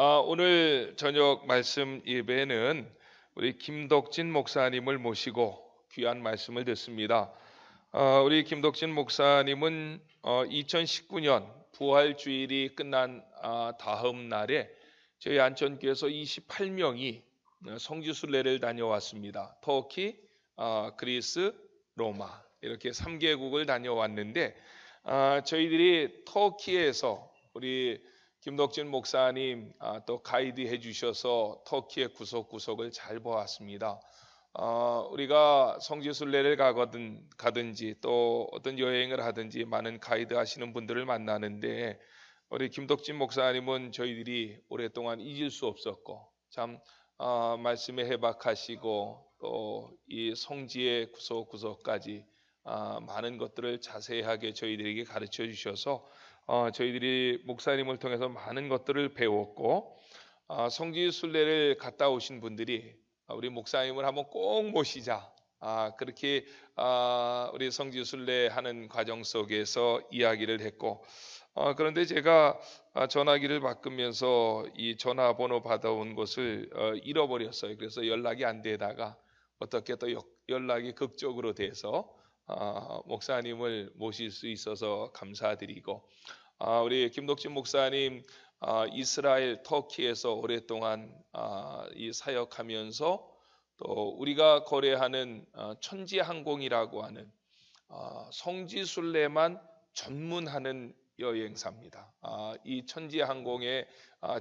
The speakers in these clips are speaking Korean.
오늘 저녁 말씀 예배는 우리 김덕진 목사님을 모시고 귀한 말씀을 듣습니다. 우리 김덕진 목사님은 2019년 부활주일이 끝난 다음 날에 저희 안천교에서 28명이 성지순례를 다녀왔습니다. 터키, 그리스, 로마 이렇게 3개국을 다녀왔는데 저희들이 터키에서 우리 김덕진 목사님 또 가이드 해주셔서 터키의 구석구석을 잘 보았습니다. 우리가 성지순례를 가든지 또 어떤 여행을 하든지 많은 가이드 하시는 분들을 만나는데 우리 김덕진 목사님은 저희들이 오랫동안 잊을 수 없었고 참 말씀에 해박하시고 또 이 성지의 구석구석까지 많은 것들을 자세하게 저희들에게 가르쳐 주셔서 저희들이 목사님을 통해서 많은 것들을 배웠고 성지 순례를 갔다 오신 분들이 우리 목사님을 한번 꼭 모시자. 그렇게 우리 성지 순례하는 과정 속에서 이야기를 했고 그런데 제가 전화기를 바꾸면서 이 전화번호 받아온 것을 잃어버렸어요. 그래서 연락이 안 되다가 어떻게 또 연락이 극적으로 돼서 목사님을 모실 수 있어서 감사드리고 우리 김덕진 목사님 이스라엘, 터키에서 오랫동안 이 사역하면서 또 우리가 거래하는 천지항공이라고 하는 성지순례만 전문하는 여행사입니다. 이 천지항공의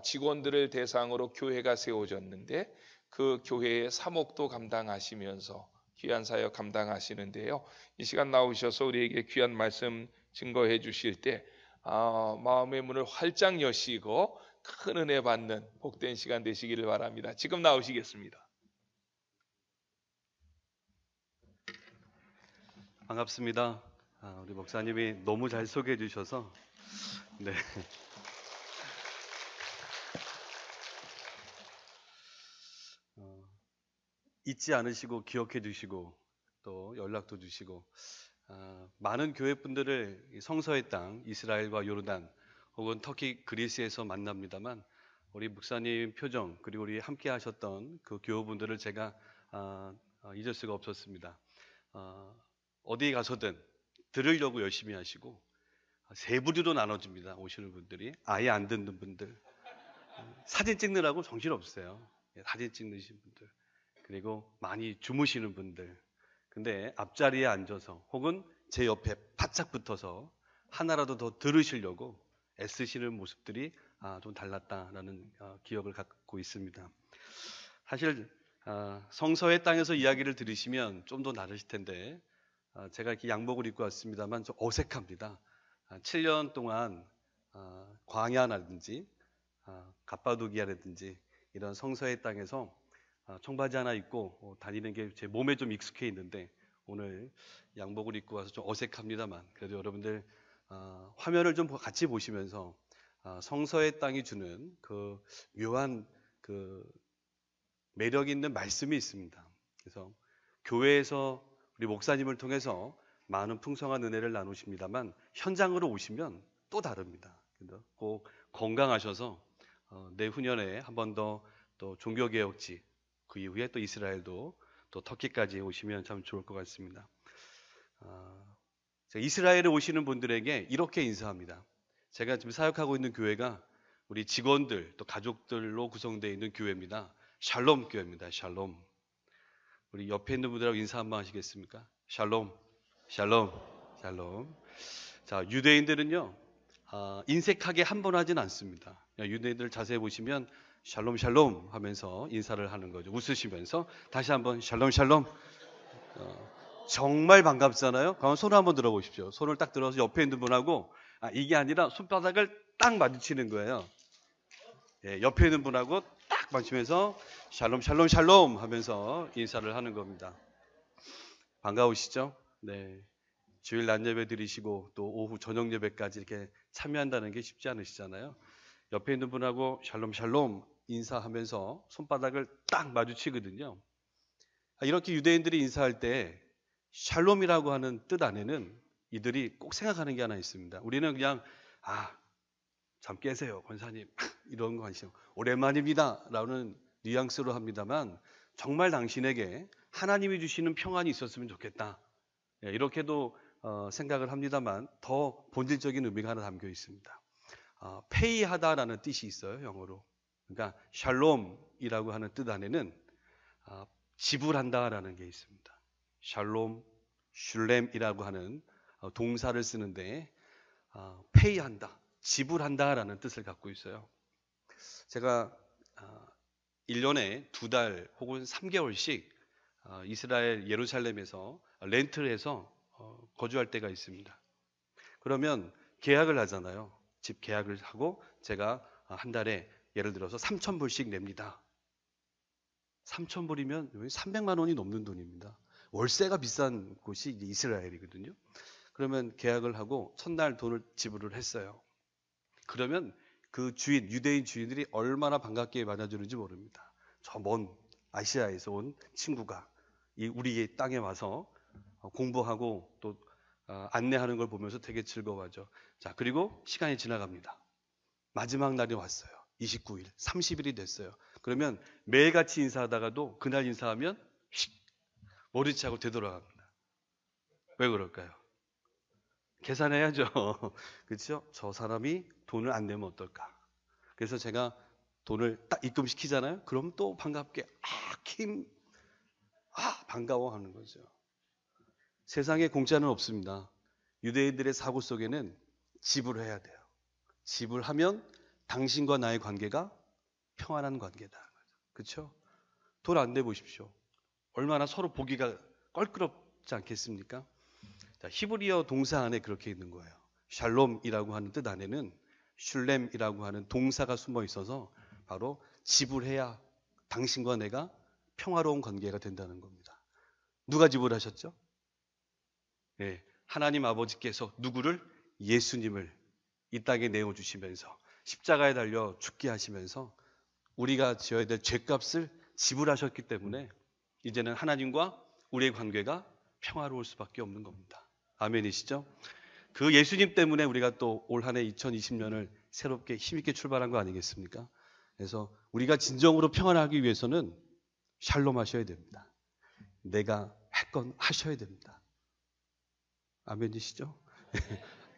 직원들을 대상으로 교회가 세워졌는데 그 교회의 사목도 감당하시면서 귀한 사역 감당하시는데요. 이 시간 나오셔서 우리에게 귀한 말씀 증거해 주실 때 마음의 문을 활짝 여시고 큰 은혜 받는 복된 시간 되시기를 바랍니다. 지금 나오시겠습니다. 반갑습니다. 우리 목사님이 너무 잘 소개해 주셔서 네. 잊지 않으시고 기억해 주시고 또 연락도 주시고 많은 교회 분들을 성서의 땅 이스라엘과 요르단 혹은 터키 그리스에서 만납니다만 우리 목사님 표정 그리고 우리 함께 하셨던 그 교우분들을 제가 잊을 수가 없었습니다. 어디 가서든 들으려고 열심히 하시고 세 부류로 나눠집니다. 오시는 분들이 아예 안 듣는 분들, 사진 찍느라고 정신 없어요. 사진 찍으신 분들, 그리고 많이 주무시는 분들. 근데 앞자리에 앉아서 혹은 제 옆에 바짝 붙어서 하나라도 더 들으시려고 애쓰시는 모습들이 좀 달랐다라는 기억을 갖고 있습니다. 사실 성서의 땅에서 이야기를 들으시면 좀 더 나으실 텐데 제가 이렇게 양복을 입고 왔습니다만 좀 어색합니다. 7년 동안 광야라든지 갑바도기아라든지 이런 성서의 땅에서 청바지 하나 입고 다니는 게 제 몸에 좀 익숙해 있는데 오늘 양복을 입고 와서 좀 어색합니다만 그래도 여러분들 화면을 좀 같이 보시면서 성서의 땅이 주는 그 묘한 그 매력 있는 말씀이 있습니다. 그래서 교회에서 우리 목사님을 통해서 많은 풍성한 은혜를 나누십니다만 현장으로 오시면 또 다릅니다. 꼭 건강하셔서 내후년에 한 번 더 또 종교개혁지 그 이후에 또 이스라엘도 또 터키까지 오시면 참 좋을 것 같습니다. 이스라엘에 오시는 분들에게 이렇게 인사합니다. 제가 지금 사역하고 있는 교회가 우리 직원들 또 가족들로 구성되어 있는 교회입니다. 샬롬 교회입니다. 샬롬. 우리 옆에 있는 분들하고 인사 한번 하시겠습니까? 샬롬, 샬롬, 샬롬. 자, 유대인들은요, 인색하게 한 번 하진 않습니다. 유대인들 자세히 보시면 샬롬, 샬롬 하면서 인사를 하는 거죠. 웃으시면서 다시 한번 샬롬, 샬롬. 정말 반갑잖아요. 그럼 손을 한번 들어보십시오. 손을 딱 들어서 옆에 있는 분하고 이게 아니라 손바닥을 딱 마주치는 거예요. 예, 옆에 있는 분하고 딱 마주치면서 샬롬, 샬롬, 샬롬 하면서 인사를 하는 겁니다. 반가우시죠? 네. 주일 낮 예배 드리시고 또 오후 저녁 예배까지 이렇게 참여한다는 게 쉽지 않으시잖아요. 옆에 있는 분하고 샬롬 샬롬 인사하면서 손바닥을 딱 마주치거든요. 이렇게 유대인들이 인사할 때 샬롬이라고 하는 뜻 안에는 이들이 꼭 생각하는 게 하나 있습니다. 우리는 그냥 잠 깨세요 권사님 이런 거 하시죠. 오랜만입니다라는 뉘앙스로 합니다만 정말 당신에게 하나님이 주시는 평안이 있었으면 좋겠다. 예, 이렇게도 생각을 합니다만 더 본질적인 의미가 하나 담겨 있습니다. 페이하다라는 뜻이 있어요, 영어로. 그러니까 샬롬이라고 하는 뜻 안에는 지불한다라는 게 있습니다. 샬롬, 슐렘이라고 하는 동사를 쓰는데 페이한다, 지불한다라는 뜻을 갖고 있어요. 제가 1년에 2달 혹은 3개월씩 이스라엘 예루살렘에서 렌트를 해서 거주할 때가 있습니다. 그러면 계약을 하잖아요. 집 계약을 하고 제가 한 달에 예를 들어서 3,000불씩 냅니다. 3,000불이면 300만 원이 넘는 돈입니다. 월세가 비싼 곳이 이스라엘이거든요. 그러면 계약을 하고 첫날 돈을 지불을 했어요. 그러면 그 주인, 유대인 주인들이 얼마나 반갑게 맞아주는지 모릅니다. 저 먼 아시아에서 온 친구가 우리 땅에 와서 공부하고 또 안내하는 걸 보면서 되게 즐거워하죠. 자, 그리고 시간이 지나갑니다. 마지막 날이 왔어요. 29일, 30일이 됐어요. 그러면 매일같이 인사하다가도 그날 인사하면 휙 머리채하고 되돌아갑니다. 왜 그럴까요? 계산해야죠. 그렇죠? 저 사람이 돈을 안 내면 어떨까? 그래서 제가 돈을 딱 입금시키잖아요. 그럼 또 반갑게 반가워하는 거죠. 세상에 공짜는 없습니다. 유대인들의 사고 속에는 지불해야 돼요. 지불하면 당신과 나의 관계가 평안한 관계다. 그렇죠? 돈 안 내보십시오. 얼마나 서로 보기가 껄끄럽지 않겠습니까? 자, 히브리어 동사 안에 그렇게 있는 거예요. 샬롬이라고 하는 뜻 안에는 슐렘이라고 하는 동사가 숨어 있어서 바로 지불해야 당신과 내가 평화로운 관계가 된다는 겁니다. 누가 지불하셨죠? 네, 하나님 아버지께서 누구를? 예수님을 이 땅에 내어주시면서 십자가에 달려 죽게 하시면서 우리가 지어야 될 죄값을 지불하셨기 때문에 이제는 하나님과 우리의 관계가 평화로울 수밖에 없는 겁니다. 아멘이시죠? 그 예수님 때문에 우리가 또 올 한 해 2020년을 새롭게 힘있게 출발한 거 아니겠습니까? 그래서 우리가 진정으로 평안하기 위해서는 샬롬 하셔야 됩니다. 내가 할 건 하셔야 됩니다. 아멘이시죠?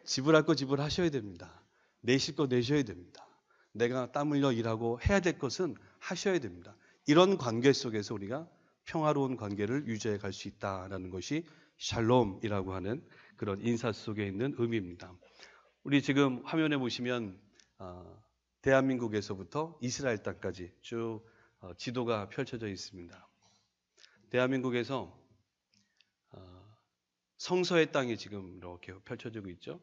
지불할 거 지불하셔야 됩니다. 내실 거 내셔야 됩니다. 내가 땀 흘려 일하고 해야 될 것은 하셔야 됩니다. 이런 관계 속에서 우리가 평화로운 관계를 유지해 갈 수 있다는 것이 샬롬이라고 하는 그런 인사 속에 있는 의미입니다. 우리 지금 화면에 보시면 대한민국에서부터 이스라엘 땅까지 쭉 지도가 펼쳐져 있습니다. 대한민국에서 성서의 땅이 지금 이렇게 펼쳐지고 있죠.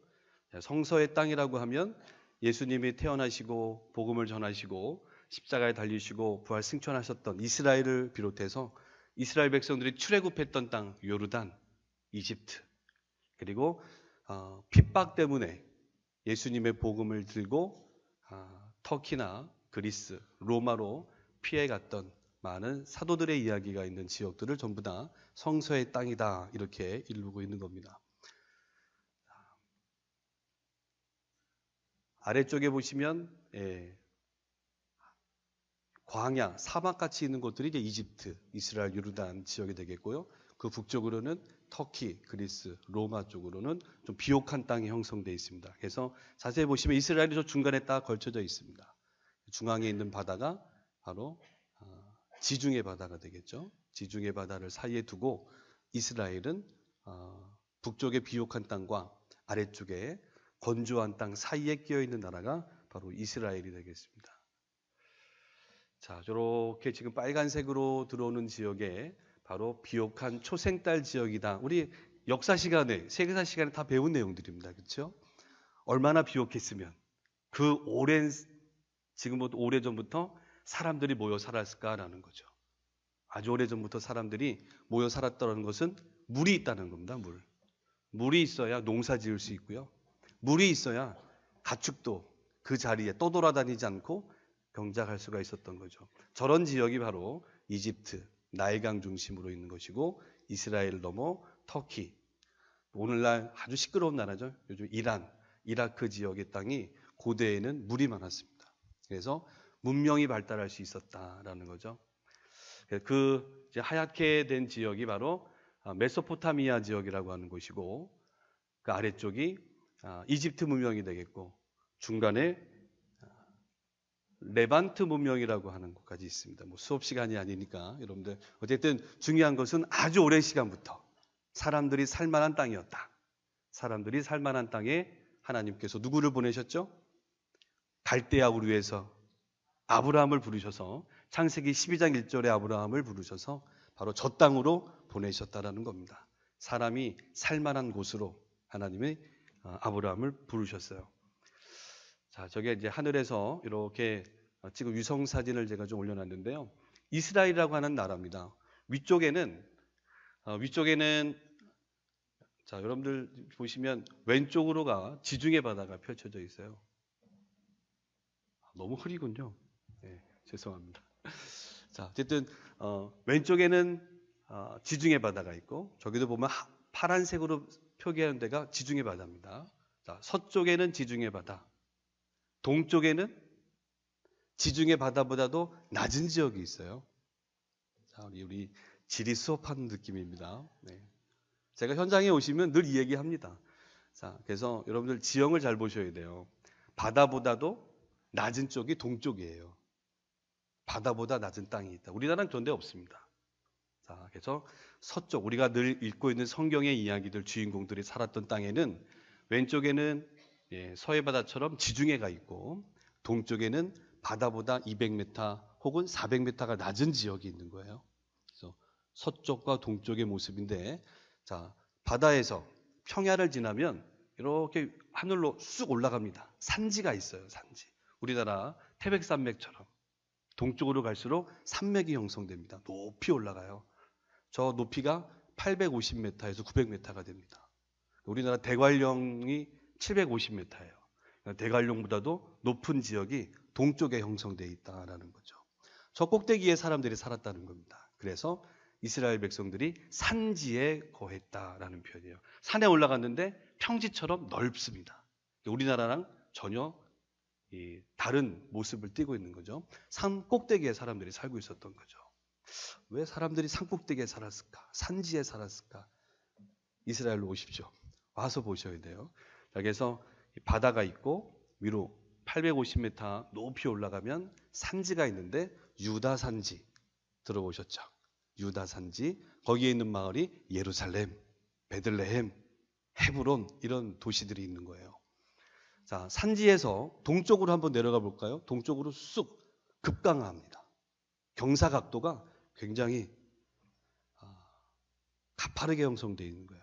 성서의 땅이라고 하면 예수님이 태어나시고 복음을 전하시고 십자가에 달리시고 부활 승천하셨던 이스라엘을 비롯해서 이스라엘 백성들이 출애굽했던 땅 요르단, 이집트, 그리고 핍박 때문에 예수님의 복음을 들고 터키나 그리스, 로마로 피해갔던 많은 사도들의 이야기가 있는 지역들을 전부 다 성서의 땅이다 이렇게 이루고 있는 겁니다. 아래쪽에 보시면 광야, 사막같이 있는 곳들이 이제 이집트, 이스라엘, 요르단 지역이 되겠고요. 그 북쪽으로는 터키, 그리스, 로마 쪽으로는 좀 비옥한 땅이 형성되어 있습니다. 그래서 자세히 보시면 이스라엘이 저 중간에 딱 걸쳐져 있습니다. 중앙에 있는 바다가 바로 지중해 바다가 되겠죠. 지중해 바다를 사이에 두고 이스라엘은 북쪽의 비옥한 땅과 아래쪽에 건조한 땅 사이에 끼어 있는 나라가 바로 이스라엘이 되겠습니다. 자, 저렇게 지금 빨간색으로 들어오는 지역에 바로 비옥한 초생딸 지역이다. 우리 역사 시간에, 세계사 시간에 다 배운 내용들입니다. 그렇죠? 얼마나 비옥했으면 그 오랜, 지금부터 오래전부터 사람들이 모여 살았을까라는 거죠. 아주 오래전부터 사람들이 모여 살았다는 것은 물이 있다는 겁니다. 물이 있어야 농사 지을 수 있고요. 물이 있어야 가축도 그 자리에 떠돌아다니지 않고 경작할 수가 있었던 거죠. 저런 지역이 바로 이집트, 나일강 중심으로 있는 것이고 이스라엘 넘어 터키, 오늘날 아주 시끄러운 나라죠. 요즘 이란, 이라크 지역의 땅이 고대에는 물이 많았습니다. 그래서 문명이 발달할 수 있었다라는 거죠. 그 이제 하얗게 된 지역이 바로 메소포타미아 지역이라고 하는 곳이고, 그 아래쪽이 이집트 문명이 되겠고, 중간에 레반트 문명이라고 하는 곳까지 있습니다. 뭐 수업 시간이 아니니까 여러분들, 어쨌든 중요한 것은 아주 오랜 시간부터 사람들이 살만한 땅이었다. 사람들이 살만한 땅에 하나님께서 누구를 보내셨죠? 갈대아 우르에서 아브라함을 부르셔서, 창세기 12장 1절에 아브라함을 부르셔서 바로 저 땅으로 보내셨다라는 겁니다. 사람이 살만한 곳으로 하나님이 아브라함을 부르셨어요. 자, 저게 이제 하늘에서 이렇게 찍은 위성 사진을 제가 좀 올려놨는데요. 이스라엘이라고 하는 나라입니다. 위쪽에는 자, 여러분들 보시면 왼쪽으로가 지중해 바다가 펼쳐져 있어요. 너무 흐리군요. 네, 죄송합니다. 자, 어쨌든 왼쪽에는 지중해 바다가 있고, 저기도 보면 파란색으로 표기하는 데가 지중해 바다입니다. 자, 서쪽에는 지중해 바다, 동쪽에는 지중해 바다보다도 낮은 지역이 있어요. 자, 우리 지리 수업하는 느낌입니다. 네. 제가 현장에 오시면 늘 이 얘기합니다. 자, 그래서 여러분들 지형을 잘 보셔야 돼요. 바다보다도 낮은 쪽이 동쪽이에요. 바다보다 낮은 땅이 있다. 우리나라는 그런 데 없습니다. 자, 그래서 서쪽, 우리가 늘 읽고 있는 성경의 이야기들, 주인공들이 살았던 땅에는 왼쪽에는 서해 바다처럼 지중해가 있고, 동쪽에는 바다보다 200m 혹은 400m가 낮은 지역이 있는 거예요. 그래서 서쪽과 동쪽의 모습인데, 자, 바다에서 평야를 지나면 이렇게 하늘로 쑥 올라갑니다. 산지가 있어요, 산지. 우리나라 태백산맥처럼 동쪽으로 갈수록 산맥이 형성됩니다. 높이 올라가요. 저 높이가 850m에서 900m가 됩니다. 우리나라 대관령이 750m예요. 대관령보다도 높은 지역이 동쪽에 형성되어 있다는 거죠. 저 꼭대기에 사람들이 살았다는 겁니다. 그래서 이스라엘 백성들이 산지에 거했다라는 표현이에요. 산에 올라갔는데 평지처럼 넓습니다. 우리나라랑 전혀 다른 모습을 띠고 있는 거죠. 산 꼭대기에 사람들이 살고 있었던 거죠. 왜 사람들이 산 꼭대기에 살았을까? 산지에 살았을까? 이스라엘로 오십시오. 와서 보셔야 돼요. 자, 그래서 바다가 있고 위로 850m 높이 올라가면 산지가 있는데, 유다 산지 들어보셨죠? 유다 산지, 거기에 있는 마을이 예루살렘, 베들레헴, 헤브론, 이런 도시들이 있는 거예요. 자, 산지에서 동쪽으로 한번 내려가 볼까요? 동쪽으로 쑥 급강합니다. 경사각도가 굉장히 가파르게 형성되어 있는 거예요.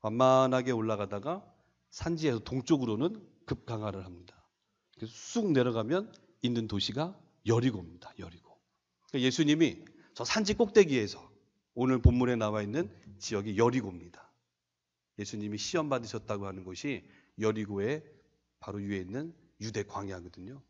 완만하게 올라가다가 산지에서 동쪽으로는 급강하를 합니다. 그래서 쑥 내려가면 있는 도시가 여리고입니다. 여리고. 그러니까 예수님이 저 산지 꼭대기에서, 오늘 본문에 나와 있는 지역이 여리고입니다. 예수님이 시험 받으셨다고 하는 곳이 여리고의 바로 위에 있는 유대 광야거든요.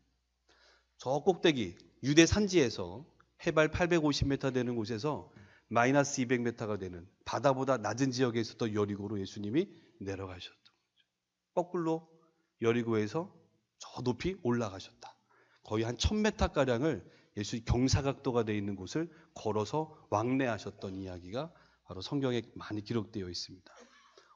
저 꼭대기 유대 산지에서 해발 850m 되는 곳에서 마이너스 200m가 되는 바다보다 낮은 지역에 있었던 여리고로 예수님이 내려가셨던 거죠. 거꾸로 여리고에서 저 높이 올라가셨다. 거의 한 1000m가량을 예수 경사각도가 되어 있는 곳을 걸어서 왕래하셨던 이야기가 바로 성경에 많이 기록되어 있습니다.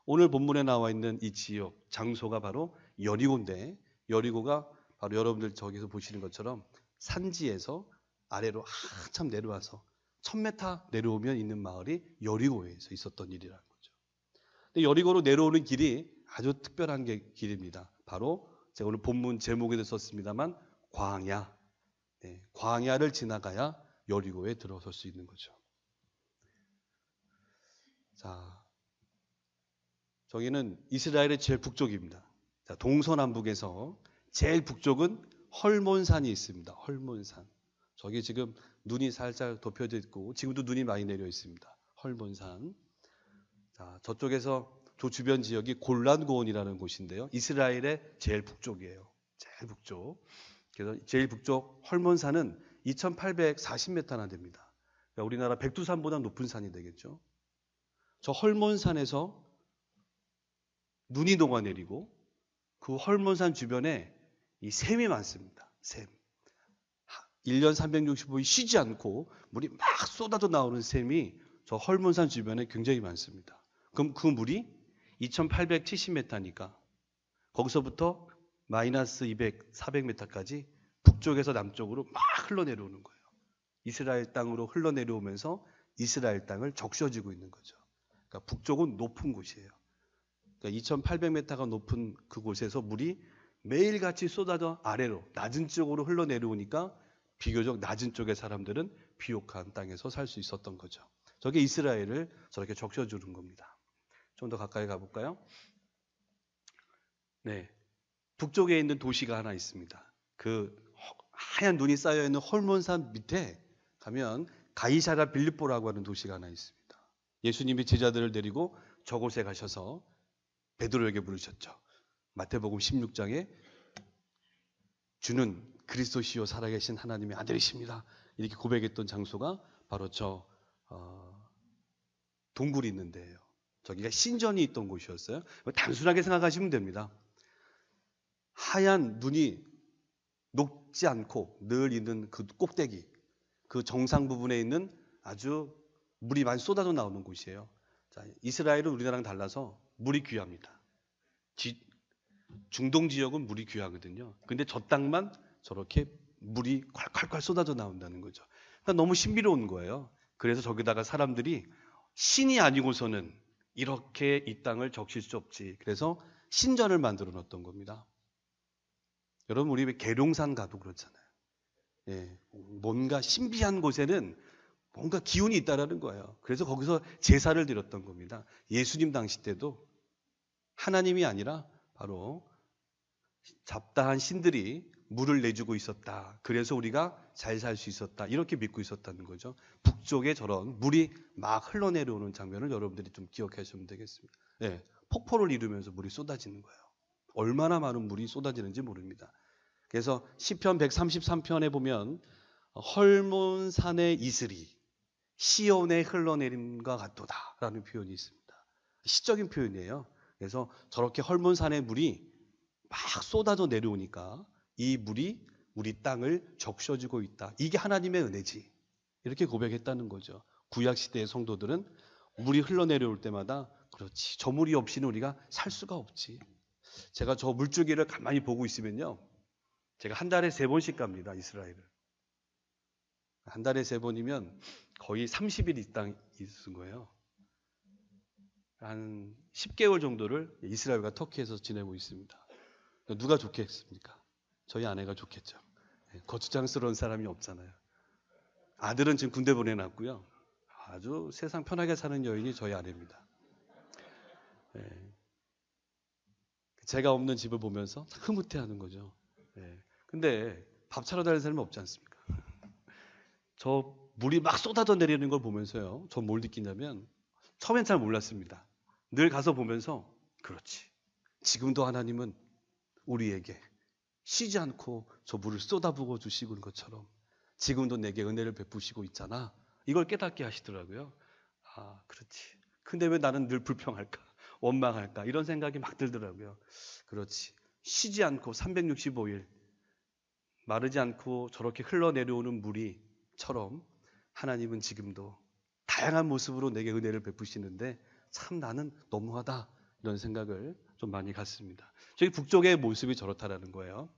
오늘 본문에 나와 있는 이 지역, 장소가 바로 여리고인데, 여리고가 바로 여러분들 저기서 보시는 것처럼 산지에서 아래로 한참 내려와서 1000m 내려오면 있는 마을이 여리고에서 있었던 일이라는 거죠. 근데 여리고로 내려오는 길이 아주 특별한 길입니다. 바로 제가 오늘 본문 제목에도 썼습니다만 광야. 광야를 지나가야 여리고에 들어설 수 있는 거죠. 자, 저기는 이스라엘의 제일 북쪽입니다. 자, 동서남북에서 제일 북쪽은 헐몬산이 있습니다. 헐몬산. 저기 지금 눈이 살짝 덮여져 있고 지금도 눈이 많이 내려 있습니다. 헐몬산. 자, 저쪽에서 저 주변 지역이 골란고원이라는 곳인데요. 이스라엘의 제일 북쪽이에요. 제일 북쪽. 그래서 제일 북쪽 헐몬산은 2840m나 됩니다. 그러니까 우리나라 백두산보다 높은 산이 되겠죠. 저 헐몬산에서 눈이 녹아내리고 그 헐몬산 주변에 이 샘이 많습니다. 샘. 1년 365일 쉬지 않고 물이 막 쏟아져 나오는 셈이 저 헐몬산 주변에 굉장히 많습니다. 그럼 그 물이 2870m니까 거기서부터 마이너스 200, 400m까지 북쪽에서 남쪽으로 막 흘러내려오는 거예요. 이스라엘 땅으로 흘러내려오면서 이스라엘 땅을 적셔지고 있는 거죠. 그러니까 북쪽은 높은 곳이에요. 그러니까 2800m가 높은 그곳에서 물이 매일같이 쏟아져 아래로 낮은 쪽으로 흘러내려오니까 비교적 낮은 쪽의 사람들은 비옥한 땅에서 살 수 있었던 거죠. 저게 이스라엘을 저렇게 적셔주는 겁니다. 좀 더 가까이 가볼까요? 네, 북쪽에 있는 도시가 하나 있습니다. 그 하얀 눈이 쌓여있는 헐몬산 밑에 가면 가이사랴 빌립보라고 하는 도시가 하나 있습니다. 예수님이 제자들을 데리고 저곳에 가셔서 베드로에게 부르셨죠. 마태복음 16장에 주는 그리스도시요 살아계신 하나님의 아들이십니다. 이렇게 고백했던 장소가 바로 저 동굴이 있는 데예요. 저기가 신전이 있던 곳이었어요. 단순하게 생각하시면 됩니다. 하얀 눈이 녹지 않고 늘 있는 그 꼭대기, 그 정상 부분에 있는 아주 물이 많이 쏟아져 나오는 곳이에요. 자, 이스라엘은 우리나라랑 달라서 물이 귀합니다. 중동 지역은 물이 귀하거든요. 근데 저 땅만 저렇게 물이 콸콸콸 쏟아져 나온다는 거죠. 그러니까 너무 신비로운 거예요. 그래서 저기다가 사람들이 신이 아니고서는 이렇게 이 땅을 적실 수 없지. 그래서 신전을 만들어 놓았던 겁니다. 여러분, 우리 왜 계룡산 가도 그렇잖아요. 예, 뭔가 신비한 곳에는 뭔가 기운이 있다라는 거예요. 그래서 거기서 제사를 드렸던 겁니다. 예수님 당시 때도 하나님이 아니라 바로 잡다한 신들이 물을 내주고 있었다. 그래서 우리가 잘 살 수 있었다. 이렇게 믿고 있었다는 거죠. 북쪽에 저런 물이 막 흘러내려오는 장면을 여러분들이 좀 기억하시면 되겠습니다. 예, 폭포를 이루면서 물이 쏟아지는 거예요. 얼마나 많은 물이 쏟아지는지 모릅니다. 그래서 시편 133편에 보면 헐몬산의 이슬이 시온에 흘러내림과 같도다라는 표현이 있습니다. 시적인 표현이에요. 그래서 저렇게 헐몬산의 물이 막 쏟아져 내려오니까 이 물이 우리 땅을 적셔주고 있다. 이게 하나님의 은혜지. 이렇게 고백했다는 거죠. 구약 시대의 성도들은 물이 흘러내려올 때마다 그렇지. 저 물이 없이는 우리가 살 수가 없지. 제가 저 물줄기를 가만히 보고 있으면요. 제가 한 달에 3번씩 갑니다. 이스라엘을. 한 달에 3번이면 거의 30일 이 땅에 있은 거예요. 한 10개월 정도를 이스라엘과 터키에서 지내고 있습니다. 누가 좋겠습니까? 저희 아내가 좋겠죠. 거추장스러운 사람이 없잖아요. 아들은 지금 군대 보내놨고요. 아주 세상 편하게 사는 여인이 저희 아내입니다. 제가 없는 집을 보면서 흐뭇해하는 거죠. 근데 밥 차려 다니는 사람이 없지 않습니까? 저 물이 막 쏟아져 내리는 걸 보면서요. 저 뭘 느끼냐면 처음엔 잘 몰랐습니다. 늘 가서 보면서 그렇지. 지금도 하나님은 우리에게 쉬지 않고 저 물을 쏟아부어 주시고 있는 것처럼 지금도 내게 은혜를 베푸시고 있잖아. 이걸 깨닫게 하시더라고요. 아, 그렇지. 근데 왜 나는 늘 불평할까? 원망할까? 이런 생각이 막 들더라고요. 그렇지. 쉬지 않고 365일 마르지 않고 저렇게 흘러내려오는 물이처럼 하나님은 지금도 다양한 모습으로 내게 은혜를 베푸시는데 참 나는 너무하다. 이런 생각을 좀 많이 갖습니다. 저기 북쪽의 모습이 저렇다라는 거예요.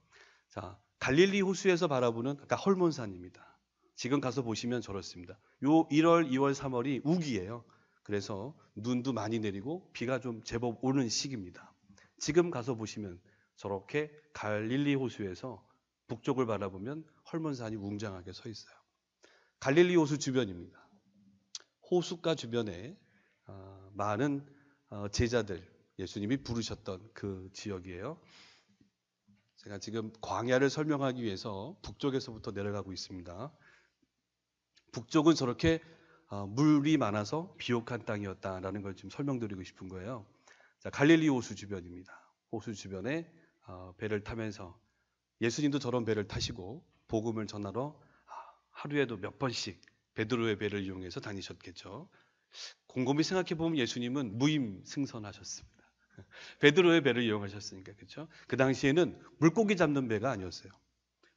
자, 갈릴리 호수에서 바라보는 그러니까 헐몬산입니다. 지금 가서 보시면 저렇습니다. 요 1월, 2월, 3월이 우기예요. 그래서 눈도 많이 내리고 비가 좀 제법 오는 시기입니다. 지금 가서 보시면 저렇게 갈릴리 호수에서 북쪽을 바라보면 헐몬산이 웅장하게 서 있어요. 갈릴리 호수 주변입니다. 호숫가 주변에 많은 제자들, 예수님이 부르셨던 그 지역이에요. 제가 지금 광야를 설명하기 위해서 북쪽에서부터 내려가고 있습니다. 북쪽은 저렇게 물이 많아서 비옥한 땅이었다라는 걸 지금 설명드리고 싶은 거예요. 자, 갈릴리 호수 주변입니다. 호수 주변에 배를 타면서 예수님도 저런 배를 타시고 복음을 전하러 하루에도 몇 번씩 베드로의 배를 이용해서 다니셨겠죠. 곰곰이 생각해 보면 예수님은 무임 승선하셨습니다. 베드로의 배를 이용하셨으니까, 그렇죠? 그 당시에는 물고기 잡는 배가 아니었어요.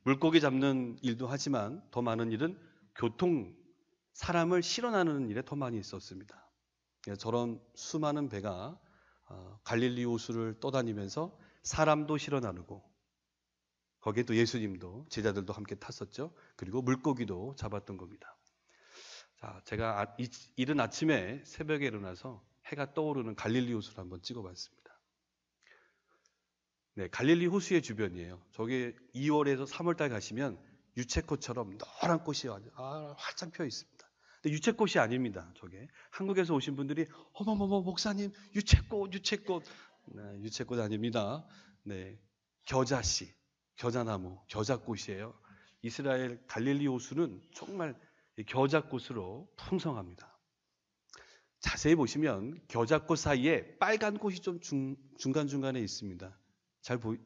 물고기 잡는 일도 하지만 더 많은 일은 사람을 실어나르는 일에 더 많이 있었습니다. 저런 수많은 배가 갈릴리 호수를 떠다니면서 사람도 실어나르고 거기에 또 예수님도 제자들도 함께 탔었죠. 그리고 물고기도 잡았던 겁니다. 자, 제가 이른 아침에 새벽에 일어나서 해가 떠오르는 갈릴리 호수를 한번 찍어봤습니다. 네, 갈릴리 호수의 주변이에요. 저기 2월에서 3월달 가시면 유채꽃처럼 노란 꽃이 활짝 펴 있습니다. 근데 유채꽃이 아닙니다. 저게 한국에서 오신 분들이 어머머머 목사님 유채꽃 네, 유채꽃 아닙니다. 네, 겨자씨, 겨자나무, 겨자꽃이에요. 이스라엘 갈릴리 호수는 정말 겨자꽃으로 풍성합니다. 자세히 보시면 겨자꽃 사이에 빨간 꽃이 좀 중간중간에 있습니다.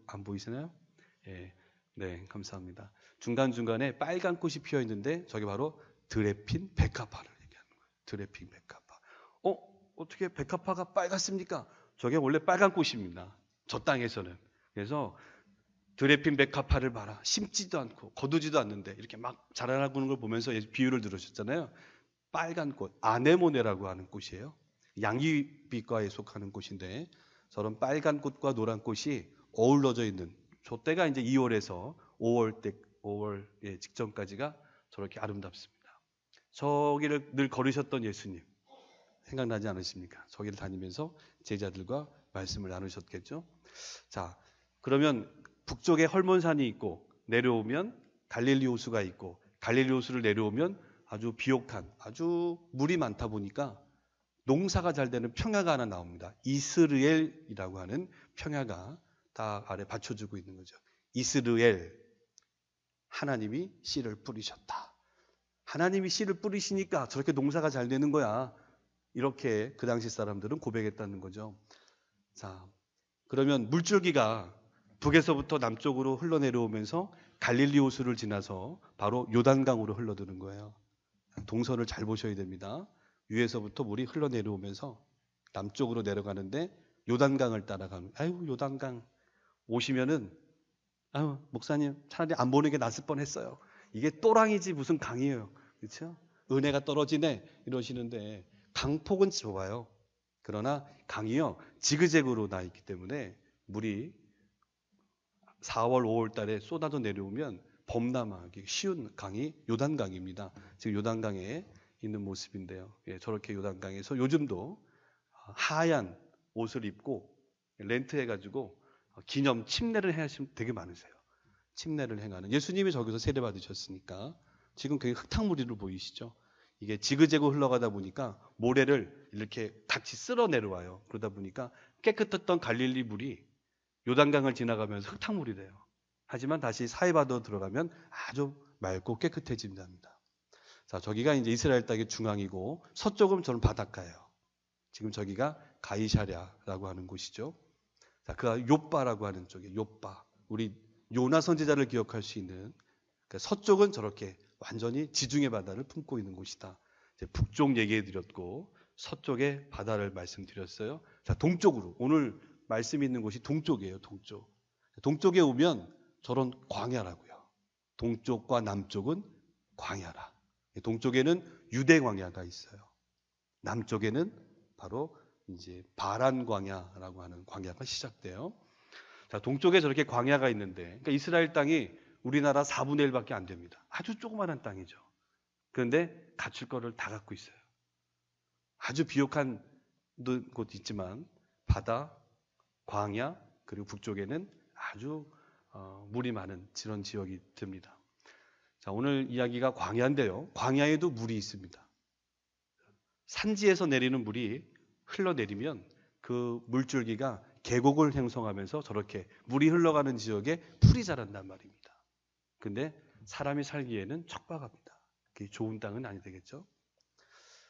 안 보이시나요? 네, 감사합니다. 중간중간에 빨간 꽃이 피어 있는데 저게 바로 드레핀 백합화를 얘기하는 거예요. 드레핀 백합화. 어떻게 백합화가 빨갛습니까? 저게 원래 빨간 꽃입니다. 저 땅에서는. 그래서 드레핀 백합화를 봐라. 심지도 않고 거두지도 않는데 이렇게 막 자라나는 걸 보면서 비유를 들으셨잖아요. 빨간 꽃, 아네모네라고 하는 꽃이에요. 양귀비과에 속하는 꽃인데 저런 빨간 꽃과 노란 꽃이 어우러져 있는 저 때가 이제 2월에서 5월 직전까지가 저렇게 아름답습니다. 저기를 늘 걸으셨던 예수님 생각나지 않으십니까? 저기를 다니면서 제자들과 말씀을 나누셨겠죠. 자, 그러면 북쪽에 헐몬산이 있고 내려오면 갈릴리 호수가 있고 갈릴리 호수를 내려오면 아주 비옥한 아주 물이 많다 보니까 농사가 잘 되는 평야가 하나 나옵니다. 이스르엘이라고 하는 평야가 다 아래 받쳐주고 있는 거죠. 이스르엘, 하나님이 씨를 뿌리셨다. 하나님이 씨를 뿌리시니까 저렇게 농사가 잘 되는 거야. 이렇게 그 당시 사람들은 고백했다는 거죠. 자, 그러면 물줄기가 북에서부터 남쪽으로 흘러내려오면서 갈릴리 호수를 지나서 바로 요단강으로 흘러드는 거예요. 동선을 잘 보셔야 됩니다. 위에서부터 물이 흘러내려오면서 남쪽으로 내려가는데 요단강을 따라가는. 요단강 오시면은 목사님 차라리 안 보는 게 낫을 뻔했어요. 이게 또랑이지 무슨 강이에요. 그렇죠? 은혜가 떨어지네 이러시는데 강폭은 좁아요. 그러나 강이요 지그재그로 나 있기 때문에 물이 4월, 5월 달에 쏟아져 내려오면 범람하기 쉬운 강이 요단강입니다. 지금 요단강에 있는 모습인데요. 저렇게 요단강에서 요즘도 하얀 옷을 입고 렌트해가지고 기념 침례를 하시는 되게 많으세요. 침례를 행하는. 예수님이 저기서 세례받으셨으니까 지금 굉장히 흙탕물이로 보이시죠? 이게 지그재그 흘러가다 보니까 모래를 이렇게 같이 쓸어 내려와요. 그러다 보니까 깨끗했던 갈릴리 물이 요단강을 지나가면서 흙탕물이 돼요. 하지만 다시 사해바다로 들어가면 아주 맑고 깨끗해진답니다. 자, 저기가 이제 이스라엘 땅의 중앙이고 서쪽은 저는 바닷가예요. 지금 저기가 가이사랴라고 하는 곳이죠. 자, 그 요빠라고 하는 쪽에 요빠. 우리 요나 선지자를 기억할 수 있는 그러니까 서쪽은 저렇게 완전히 지중해 바다를 품고 있는 곳이다. 이제 북쪽 얘기해 드렸고 서쪽의 바다를 말씀드렸어요. 자, 동쪽으로 오늘 말씀 있는 곳이 동쪽이에요. 동쪽. 동쪽에 오면 저런 광야라고요. 동쪽과 남쪽은 광야라. 동쪽에는 유대 광야가 있어요. 남쪽에는 바로 이제 바란 광야라고 하는 광야가 시작돼요. 자, 동쪽에 저렇게 광야가 있는데, 그러니까 이스라엘 땅이 우리나라 4분의 1밖에 안 됩니다. 아주 조그마한 땅이죠. 그런데 갖출 거를 다 갖고 있어요. 아주 비옥한 곳 있지만 바다, 광야, 그리고 북쪽에는 아주 물이 많은 그런 지역이 듭니다. 자, 오늘 이야기가 광야인데요. 광야에도 물이 있습니다. 산지에서 내리는 물이 흘러내리면 그 물줄기가 계곡을 형성하면서 저렇게 물이 흘러가는 지역에 풀이 자란단 말입니다. 근데 사람이 살기에는 척박합니다. 그게 좋은 땅은 아니 되겠죠.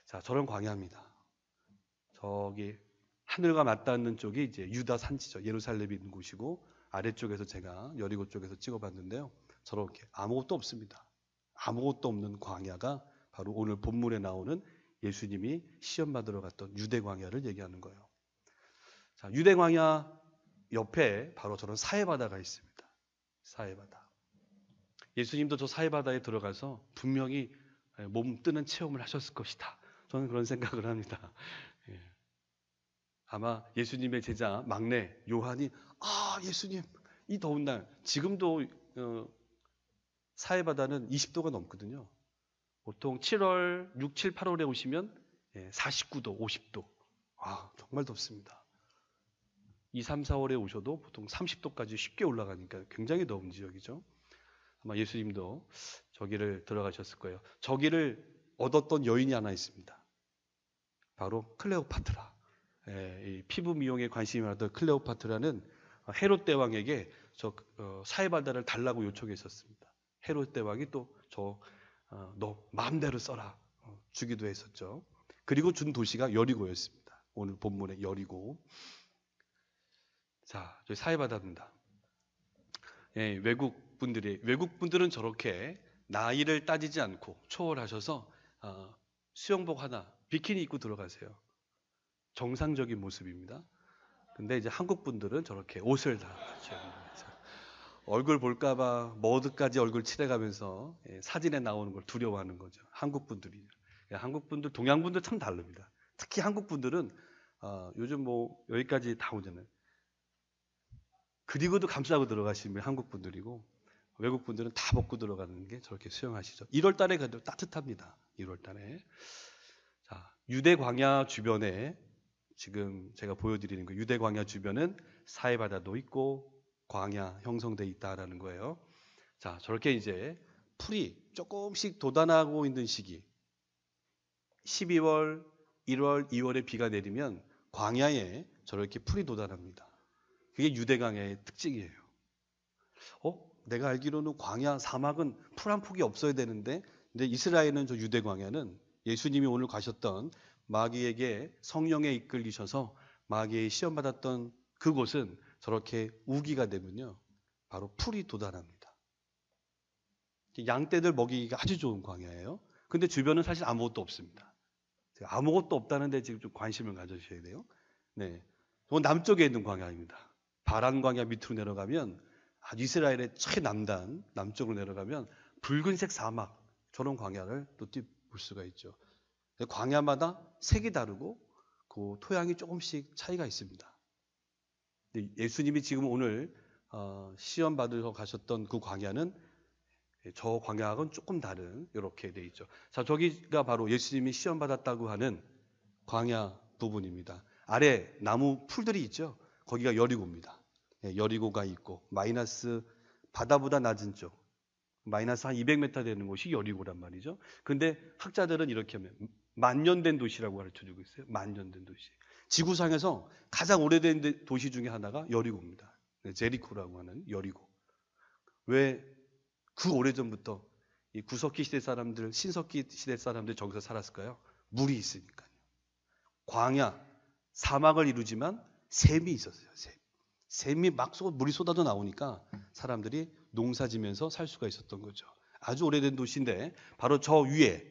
자, 저런 광야입니다. 저기 하늘과 맞닿는 쪽이 이제 유다 산지죠. 예루살렘이 있는 곳이고 아래쪽에서 제가 여리고 쪽에서 찍어봤는데요. 저렇게 아무것도 없습니다. 아무것도 없는 광야가 바로 오늘 본문에 나오는 예수님이 시험 받으러 갔던 유대 광야를 얘기하는 거예요. 자, 유대 광야 옆에 바로 저런 사해바다가 있습니다. 사해바다. 예수님도 저 사해바다에 들어가서 분명히 몸 뜨는 체험을 하셨을 것이다. 저는 그런 생각을 합니다. 예. 아마 예수님의 제자 막내 요한이 예수님 이 더운 날 지금도 사해바다는 20도가 넘거든요. 보통 7월 6, 7, 8월에 오시면 49도, 50도. 정말 덥습니다. 2, 3, 4월에 오셔도 보통 30도까지 쉽게 올라가니까 굉장히 더운 지역이죠. 아마 예수님도 저기를 들어가셨을 거예요. 저기를 얻었던 여인이 하나 있습니다. 바로 클레오파트라. 이 피부 미용에 관심이 많았던 클레오파트라는 헤롯 대왕에게 저 사해바다를 달라고 요청했었습니다. 헤롯 대왕이 또 너 마음대로 써라 주기도 했었죠. 그리고 준 도시가 여리고였습니다. 오늘 본문의 여리고. 자, 저희 사해바다입니다. 외국분들은 저렇게 나이를 따지지 않고 초월하셔서 수영복 하나 비키니 입고 들어가세요. 정상적인 모습입니다. 근데 이제 한국 분들은 저렇게 옷을 다 갖춰입니다. 얼굴 볼까봐 머드까지 얼굴 칠해가면서 사진에 나오는 걸 두려워하는 거죠. 한국 분들이. 한국 분들, 동양 분들 참 다릅니다. 특히 한국 분들은 요즘 뭐 여기까지 다 오잖아요. 그리고도 감싸고 들어가시면 한국 분들이고 외국 분들은 다 벗고 들어가는 게 저렇게 수영하시죠. 1월 달에 가도 따뜻합니다. 1월 달에. 자, 유대 광야 주변에 지금 제가 보여드리는 거 유대 광야 주변은 사해바다도 있고 광야 형성돼 있다라는 거예요. 자, 저렇게 이제 풀이 조금씩 돋아나고 있는 시기 12월, 1월, 2월에 비가 내리면 광야에 저렇게 풀이 돋아납니다. 그게 유대 광야의 특징이에요. 내가 알기로는 광야 사막은 풀 한 폭이 없어야 되는데 근데 이스라엘은 저 유대 광야는 예수님이 오늘 가셨던 마귀에게 성령에 이끌리셔서 마귀의 시험 받았던 그곳은 저렇게 우기가 되면요 바로 풀이 돋아납니다. 양떼들 먹이기가 아주 좋은 광야예요. 근데 주변은 사실 아무것도 없습니다. 아무것도 없다는데 지금 좀 관심을 가져주셔야 돼요. 네, 남쪽에 있는 광야입니다. 바란 광야 밑으로 내려가면 이스라엘의 최남단 남쪽으로 내려가면 붉은색 사막 저런 광야를 또 볼 수가 있죠. 광야마다 색이 다르고 그 토양이 조금씩 차이가 있습니다. 예수님이 지금 오늘 시험 받으러 가셨던 그 광야는 저 광야하고는 조금 다른 이렇게 돼 있죠. 자, 저기가 바로 예수님이 시험 받았다고 하는 광야 부분입니다. 아래 나무 풀들이 있죠. 거기가 여리고입니다. 여리고가 있고 마이너스 바다보다 낮은 쪽 마이너스 한 200m 되는 곳이 여리고란 말이죠. 근데 학자들은 이렇게 하면 만년된 도시라고 가르쳐주고 있어요. 만년된 도시. 지구상에서 가장 오래된 도시 중에 하나가 여리고입니다. 제리코라고 하는 여리고. 왜 그 오래전부터 이 구석기 시대 사람들, 신석기 시대 사람들 저기서 살았을까요? 물이 있으니까요. 광야, 사막을 이루지만 샘이 있었어요. 샘이 막 물이 쏟아져 나오니까 사람들이 농사 지면서 살 수가 있었던 거죠. 아주 오래된 도시인데 바로 저 위에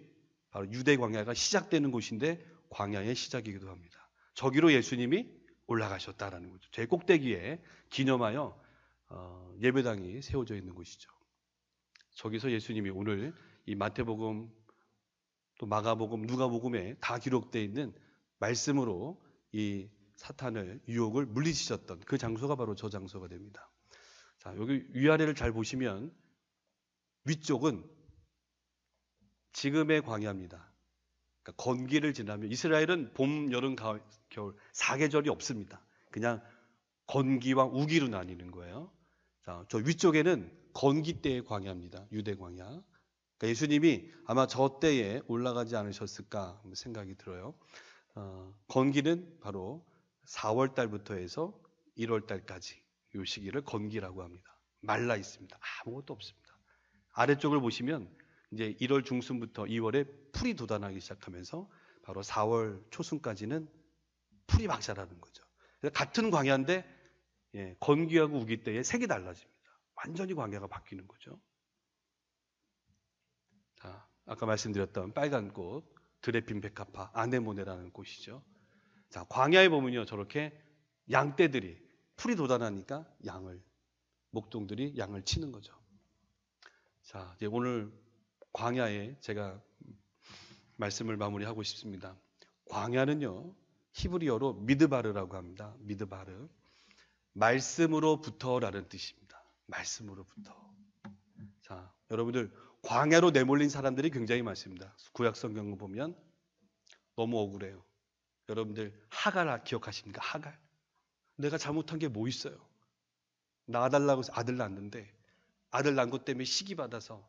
바로 유대 광야가 시작되는 곳인데 광야의 시작이기도 합니다. 저기로 예수님이 올라가셨다라는 거죠. 제 꼭대기에 기념하여 예배당이 세워져 있는 곳이죠. 저기서 예수님이 오늘 이 마태복음 또 마가복음 누가복음에 다 기록되어 있는 말씀으로 이 사탄을 유혹을 물리치셨던 그 장소가 바로 저 장소가 됩니다. 자, 여기 위아래를 잘 보시면 위쪽은 지금의 광야입니다. 그러니까 건기를 지나면 이스라엘은 봄, 여름, 가을, 겨울 4계절이 없습니다. 그냥 건기와 우기로 나뉘는 거예요. 자, 저 위쪽에는 건기 때의 광야입니다. 유대 광야. 그러니까 예수님이 아마 저 때에 올라가지 않으셨을까 생각이 들어요. 건기는 바로 4월 달부터 해서 1월 달까지 이 시기를 건기라고 합니다. 말라 있습니다. 아무것도 없습니다. 아래쪽을 보시면 이제 1월 중순부터 2월에 풀이 돋아나기 시작하면서 바로 4월 초순까지는 풀이 막 자라는 거죠. 같은 광야인데 건기하고 우기 때에 색이 달라집니다. 완전히 광야가 바뀌는 거죠. 자, 아까 말씀드렸던 빨간 꽃 드레핀 베카파 아네모네라는 꽃이죠. 자, 광야에 보면요 저렇게 양떼들이 풀이 돋아나니까 목동들이 양을 치는 거죠. 자, 이제 오늘 광야에 제가 말씀을 마무리하고 싶습니다. 광야는요, 히브리어로 미드바르라고 합니다. 미드바르. 말씀으로부터라는 뜻입니다. 말씀으로부터. 자, 여러분들 광야로 내몰린 사람들이 굉장히 많습니다. 구약 성경을 보면 너무 억울해요. 여러분들 하갈 기억하십니까? 하갈. 내가 잘못한 게 뭐 있어요? 낳아달라고 해서 아들 낳았는데 아들 낳은 것 때문에 시기 받아서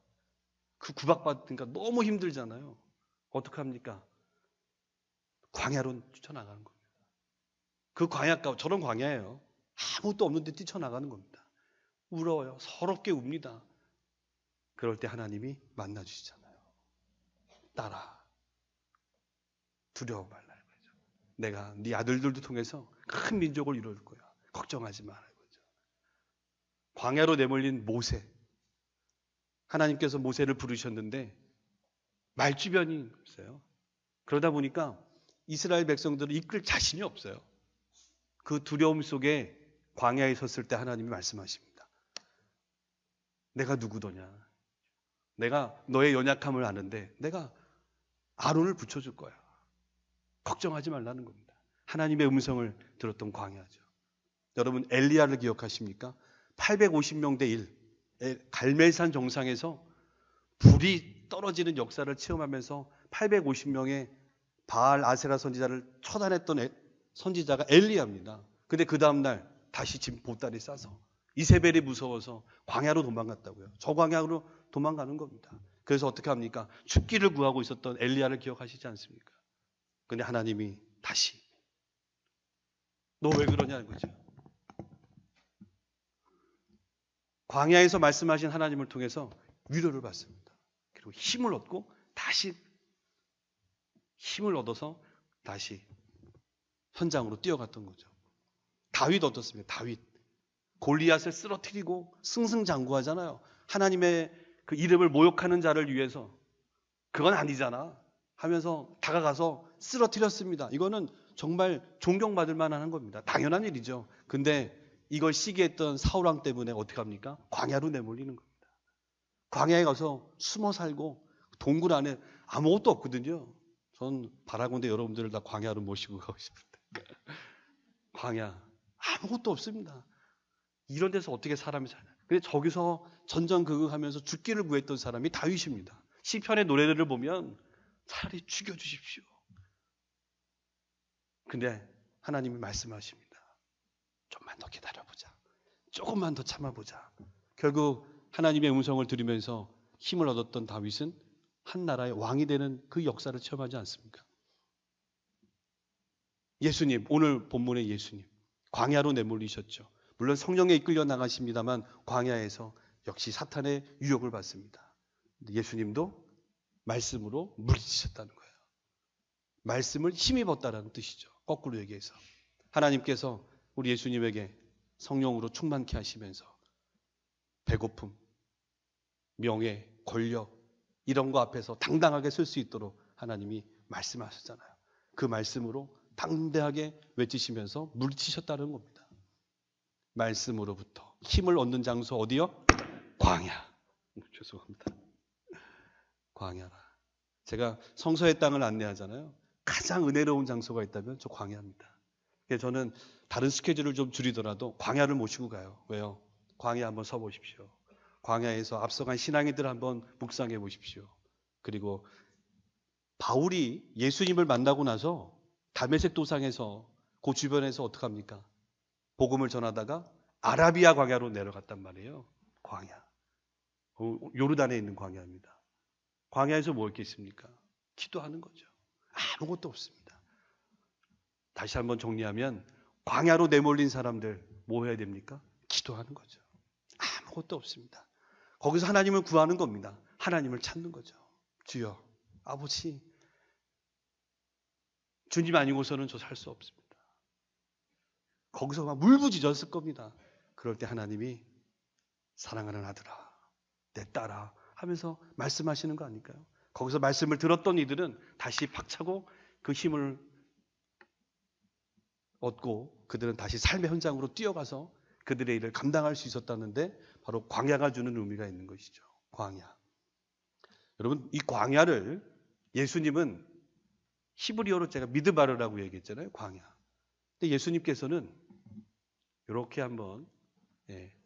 그 구박받으니까 너무 힘들잖아요. 어떡합니까? 광야로 뛰쳐나가는 겁니다. 그 광야가 저런 광야예요. 아무것도 없는데 뛰쳐나가는 겁니다. 울어요. 서럽게 웁니다. 그럴 때 하나님이 만나주시잖아요. 딸아, 두려워 말라. 내가 네 아들들도 통해서 큰 민족을 이룰 거야. 걱정하지 마라. 광야로 내몰린 모세. 하나님께서 모세를 부르셨는데 말주변이 없어요. 그러다 보니까 이스라엘 백성들을 이끌 자신이 없어요. 그 두려움 속에 광야에 섰을 때 하나님이 말씀하십니다. 내가 누구더냐? 내가 너의 연약함을 아는데 내가 아론을 붙여줄 거야. 걱정하지 말라는 겁니다. 하나님의 음성을 들었던 광야죠. 여러분 엘리야를 기억하십니까? 850명 대 1. 갈멜산 정상에서 불이 떨어지는 역사를 체험하면서 850명의 바알 아세라 선지자를 처단했던 선지자가 엘리야입니다. 근데 그 다음날 다시 지금 보따리 싸서 이세벨이 무서워서 광야로 도망갔다고요. 저 광야로 도망가는 겁니다. 그래서 어떻게 합니까? 죽기를 구하고 있었던 엘리야를 기억하시지 않습니까? 근데 하나님이 다시 너 왜 그러냐는 거죠. 광야에서 말씀하신 하나님을 통해서 위로를 받습니다. 그리고 힘을 얻고 다시 힘을 얻어서 다시 현장으로 뛰어갔던 거죠. 다윗 어떻습니까? 다윗 골리앗을 쓰러뜨리고 승승장구하잖아요. 하나님의 그 이름을 모욕하는 자를 위해서 그건 아니잖아 하면서 다가가서 쓰러뜨렸습니다. 이거는 정말 존경받을 만한 겁니다. 당연한 일이죠. 근데 이걸 시기했던 사울왕 때문에 어떻게 합니까? 광야로 내몰리는 겁니다. 광야에 가서 숨어 살고 동굴 안에 아무것도 없거든요. 전 바라건대 여러분들을 다 광야로 모시고 가고 싶은데 광야 아무것도 없습니다. 이런 데서 어떻게 사람이 사냐. 근데 저기서 전전긍긍하면서 죽기를 구했던 사람이 다윗입니다. 시편의 노래들을 보면 차라리 죽여주십시오. 근데 하나님이 말씀하십니다. 좀만 더 기다려보자. 조금만 더 참아보자. 결국 하나님의 음성을 들으면서 힘을 얻었던 다윗은 한 나라의 왕이 되는 그 역사를 체험하지 않습니까? 예수님, 오늘 본문의 예수님 광야로 내몰리셨죠. 물론 성령에 이끌려 나가십니다만 광야에서 역시 사탄의 유혹을 받습니다. 예수님도 말씀으로 물리치셨다는 거예요. 말씀을 힘입었다는 뜻이죠. 거꾸로 얘기해서 하나님께서 우리 예수님에게 성령으로 충만케 하시면서 배고픔, 명예, 권력 이런 거 앞에서 당당하게 설 수 있도록 하나님이 말씀하셨잖아요. 그 말씀으로 당대하게 외치시면서 물리치셨다는 겁니다. 말씀으로부터 힘을 얻는 장소 어디요? 광야. 죄송합니다. 광야라. 제가 성서의 땅을 안내하잖아요. 가장 은혜로운 장소가 있다면 저 광야입니다. 그래서 저는 다른 스케줄을 좀 줄이더라도 광야를 모시고 가요. 왜요? 광야 한번 서보십시오. 광야에서 앞서간 신앙인들 한번 묵상해 보십시오. 그리고 바울이 예수님을 만나고 나서 다메섹 도상에서 그 주변에서 어떻게 합니까? 복음을 전하다가 아라비아 광야로 내려갔단 말이에요. 광야. 요르단에 있는 광야입니다. 광야에서 뭐 있겠습니까? 기도하는 거죠. 아무것도 없습니다. 다시 한번 정리하면 광야로 내몰린 사람들 뭐 해야 됩니까? 기도하는 거죠. 아무것도 없습니다. 거기서 하나님을 구하는 겁니다. 하나님을 찾는 거죠. 주여, 아버지, 주님 아니고서는 저 살 수 없습니다. 거기서 막 울부짖었을 겁니다. 그럴 때 하나님이 사랑하는 아들아, 내 딸아 하면서 말씀하시는 거 아닐까요? 거기서 말씀을 들었던 이들은 다시 박차고 그 힘을 얻고 그들은 다시 삶의 현장으로 뛰어가서 그들의 일을 감당할 수 있었다는데 바로 광야가 주는 의미가 있는 것이죠. 광야. 여러분, 이 광야를 예수님은 히브리어로 제가 미드바르라고 얘기했잖아요. 광야. 근데 예수님께서는 이렇게 한번,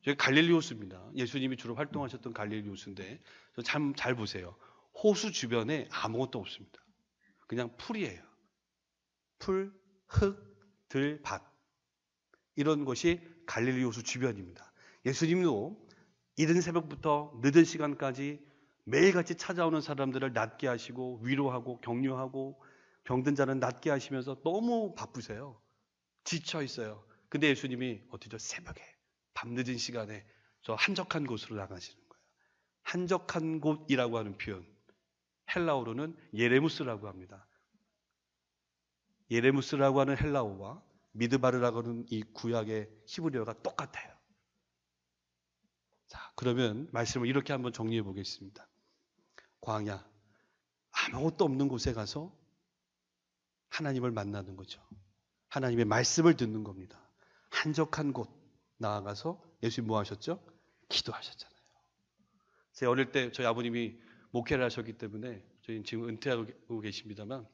저희 갈릴리 호수입니다. 예수님이 주로 활동하셨던 갈릴리 호수인데 참 잘 보세요. 호수 주변에 아무것도 없습니다. 그냥 풀이에요. 풀, 흙, 들, 밭. 이런 것이 갈릴리 호수 주변입니다. 예수님도 이른 새벽부터 늦은 시간까지 매일같이 찾아오는 사람들을 낫게 하시고 위로하고 격려하고 병든 자는 낫게 하시면서 너무 바쁘세요. 지쳐 있어요. 근데 예수님이 어디죠? 새벽에 밤늦은 시간에 저 한적한 곳으로 나가시는 거예요. 한적한 곳이라고 하는 표현, 헬라어로는 예레무스라고 합니다. 예레무스라고 하는 헬라어와 미드바르라고 하는 이 구약의 히브리어가 똑같아요. 자, 그러면 말씀을 이렇게 한번 정리해 보겠습니다. 광야, 아무것도 없는 곳에 가서 하나님을 만나는 거죠. 하나님의 말씀을 듣는 겁니다. 한적한 곳 나아가서 예수님 뭐 하셨죠? 기도하셨잖아요. 제 어릴 때 저희 아버님이 목회를 하셨기 때문에 저희는 지금 은퇴하고 계십니다만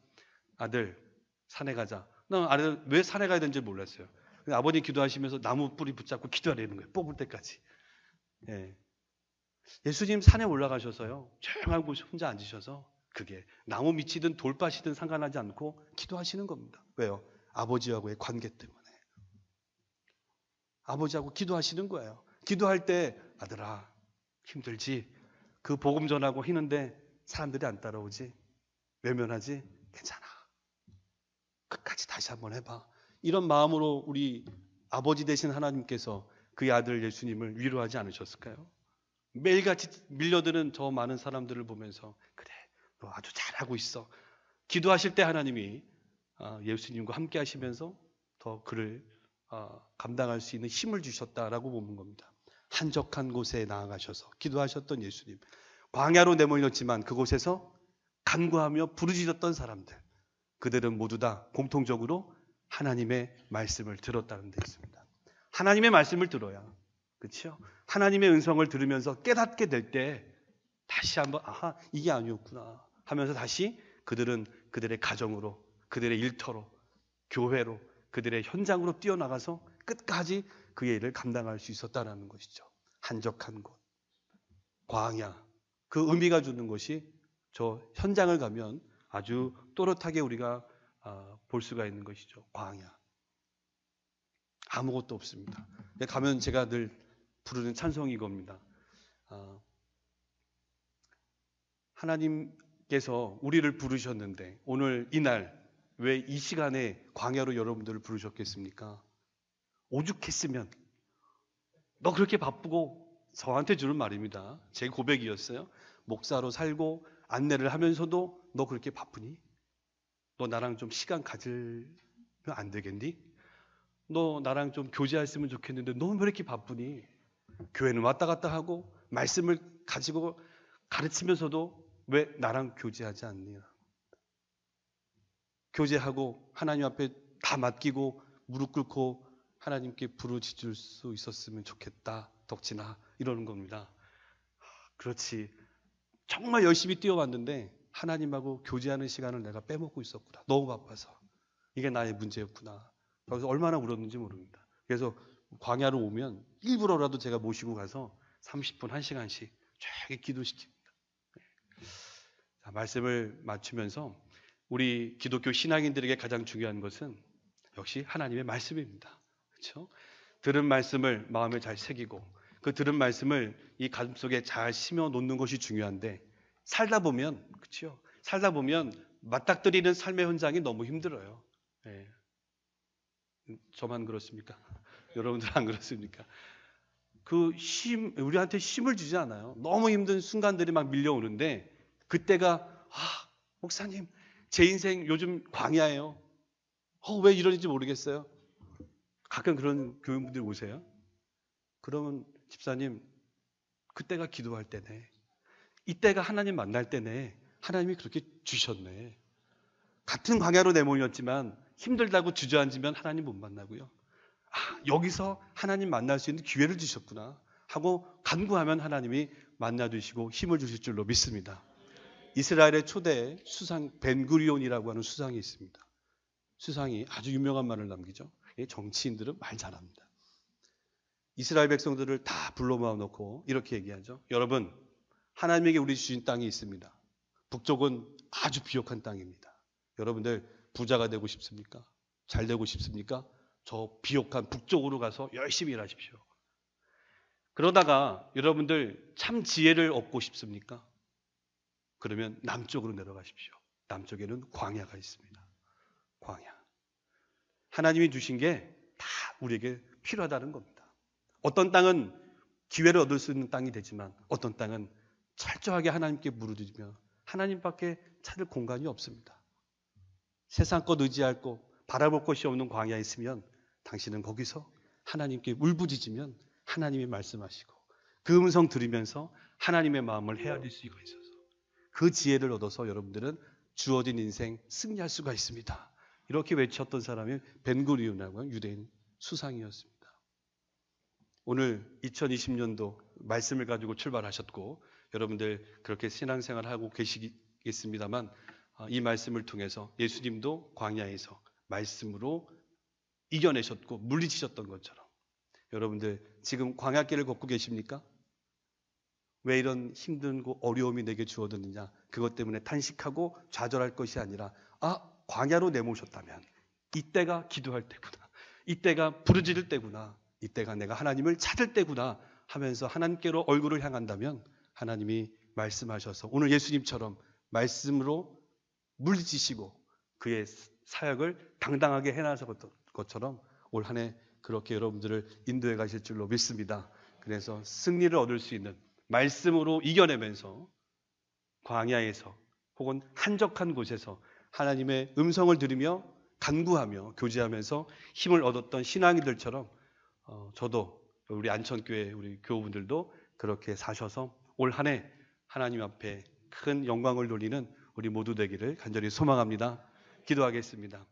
아들 산에 가자. 나 아들 왜 산에 가야 되는지 몰랐어요. 아버님 기도하시면서 나무 뿌리 붙잡고 기도하려는 거예요. 뽑을 때까지. 예수님 산에 올라가셔서요. 조용한 곳에 혼자 앉으셔서 그게 나무 밑이든 돌밭이든 상관하지 않고 기도하시는 겁니다. 왜요? 아버지하고의 관계 때문에. 아버지하고 기도하시는 거예요. 기도할 때 아들아 힘들지? 그 복음 전하고 하는데 사람들이 안 따라오지? 외면하지? 괜찮아. 끝까지 다시 한번 해봐. 이런 마음으로 우리 아버지 되신 하나님께서 그의 아들 예수님을 위로하지 않으셨을까요? 매일같이 밀려드는 저 많은 사람들을 보면서 그래 너 아주 잘하고 있어. 기도하실 때 하나님이 예수님과 함께 하시면서 더 그를 감당할 수 있는 힘을 주셨다라고 보는 겁니다. 한적한 곳에 나아가셔서 기도하셨던 예수님. 광야로 내몰렸지만 그곳에서 간구하며 부르짖었던 사람들. 그들은 모두 다 공통적으로 하나님의 말씀을 들었다는 데 있습니다. 하나님의 말씀을 들어야, 그렇죠? 하나님의 음성을 들으면서 깨닫게 될 때 다시 한번 아하 이게 아니었구나 하면서 다시 그들은 그들의 가정으로, 그들의 일터로, 교회로, 그들의 현장으로 뛰어나가서 끝까지 그의 일을 감당할 수 있었다는 것이죠. 한적한 곳, 광야, 그 의미가 주는 것이 저 현장을 가면 아주 또렷하게 우리가 볼 수가 있는 것이죠. 광야. 아무것도 없습니다. 가면 제가 늘 부르는 찬송이 이겁니다. 하나님께서 우리를 부르셨는데 오늘 이날 왜 이 시간에 광야로 여러분들을 부르셨겠습니까? 오죽했으면 너 그렇게 바쁘고 저한테 주는 말입니다. 제 고백이었어요. 목사로 살고 안내를 하면서도 너 그렇게 바쁘니? 너 나랑 좀 시간 가지면 안 되겠니? 너 나랑 좀 교제했으면 좋겠는데 너 왜 이렇게 바쁘니? 교회는 왔다 갔다 하고 말씀을 가지고 가르치면서도 왜 나랑 교제하지 않니? 교제하고 하나님 앞에 다 맡기고 무릎 꿇고 하나님께 부르짖을 수 있었으면 좋겠다. 덕진아 이러는 겁니다. 그렇지. 정말 열심히 뛰어왔는데 하나님하고 교제하는 시간을 내가 빼먹고 있었구나. 너무 바빠서. 이게 나의 문제였구나. 그래서 얼마나 울었는지 모릅니다. 그래서 광야로 오면 일부러라도 제가 모시고 가서 30분, 1시간씩 쫙 기도시킵니다. 자, 말씀을 맞추면서 우리 기독교 신앙인들에게 가장 중요한 것은 역시 하나님의 말씀입니다. 그렇죠? 들은 말씀을 마음에 잘 새기고 그 들은 말씀을 이 가슴속에 잘 심어 놓는 것이 중요한데 살다 보면 그렇죠? 살다 보면 맞닥뜨리는 삶의 현장이 너무 힘들어요. 네. 저만 그렇습니까? 여러분들 안 그렇습니까? 우리한테 힘을 주지 않아요. 너무 힘든 순간들이 막 밀려오는데 그때가 목사님 제 인생 요즘 광야예요. 왜 이러는지 모르겠어요. 가끔 그런 교인분들이 오세요. 그러면 집사님 그때가 기도할 때네. 이때가 하나님 만날 때네. 하나님이 그렇게 주셨네. 같은 광야로 내몰렸지만 힘들다고 주저앉으면 하나님 못 만나고요. 여기서 하나님 만날 수 있는 기회를 주셨구나 하고 간구하면 하나님이 만나 주시고 힘을 주실 줄로 믿습니다. 이스라엘의 초대 수상 벤구리온이라고 하는 수상이 있습니다. 수상이 아주 유명한 말을 남기죠. 정치인들은 말 잘합니다. 이스라엘 백성들을 다 불러 모아놓고 이렇게 얘기하죠. 여러분, 하나님에게 우리 주신 땅이 있습니다. 북쪽은 아주 비옥한 땅입니다. 여러분들 부자가 되고 싶습니까? 잘 되고 싶습니까? 저 비옥한 북쪽으로 가서 열심히 일하십시오. 그러다가 여러분들 참 지혜를 얻고 싶습니까? 그러면 남쪽으로 내려가십시오. 남쪽에는 광야가 있습니다. 광야. 하나님이 주신 게 다 우리에게 필요하다는 겁니다. 어떤 땅은 기회를 얻을 수 있는 땅이 되지만 어떤 땅은 철저하게 하나님께 무릎지며 하나님밖에 찾을 공간이 없습니다. 세상 것 의지할 것, 바라볼 것이 없는 광야에 있으면 당신은 거기서 하나님께 울부짖으면 하나님이 말씀하시고 그 음성 들으면서 하나님의 마음을 헤아릴 수가 있어서 그 지혜를 얻어서 여러분들은 주어진 인생 승리할 수가 있습니다. 이렇게 외쳤던 사람이 벤구리온이라고 하는 유대인 수상이었습니다. 오늘 2020년도 말씀을 가지고 출발하셨고 여러분들 그렇게 신앙생활을 하고 계시겠습니다만 이 말씀을 통해서 예수님도 광야에서 말씀으로 이겨내셨고 물리치셨던 것처럼 여러분들 지금 광야길을 걷고 계십니까? 왜 이런 힘든 어려움이 내게 주어졌느냐? 그것 때문에 탄식하고 좌절할 것이 아니라 광야로 내모셨다면 이때가 기도할 때구나. 이때가 부르짖을 때구나. 이때가 내가 하나님을 찾을 때구나 하면서 하나님께로 얼굴을 향한다면 하나님이 말씀하셔서 오늘 예수님처럼 말씀으로 물리치시고 그의 사역을 당당하게 해나가셨던 것처럼 올 한 해 그렇게 여러분들을 인도해 가실 줄로 믿습니다. 그래서 승리를 얻을 수 있는 말씀으로 이겨내면서 광야에서 혹은 한적한 곳에서 하나님의 음성을 들으며 간구하며 교제하면서 힘을 얻었던 신앙이들처럼 저도 우리 안천교회 우리 교우분들도 그렇게 사셔서 올 한 해 하나님 앞에 큰 영광을 돌리는 우리 모두 되기를 간절히 소망합니다. 기도하겠습니다.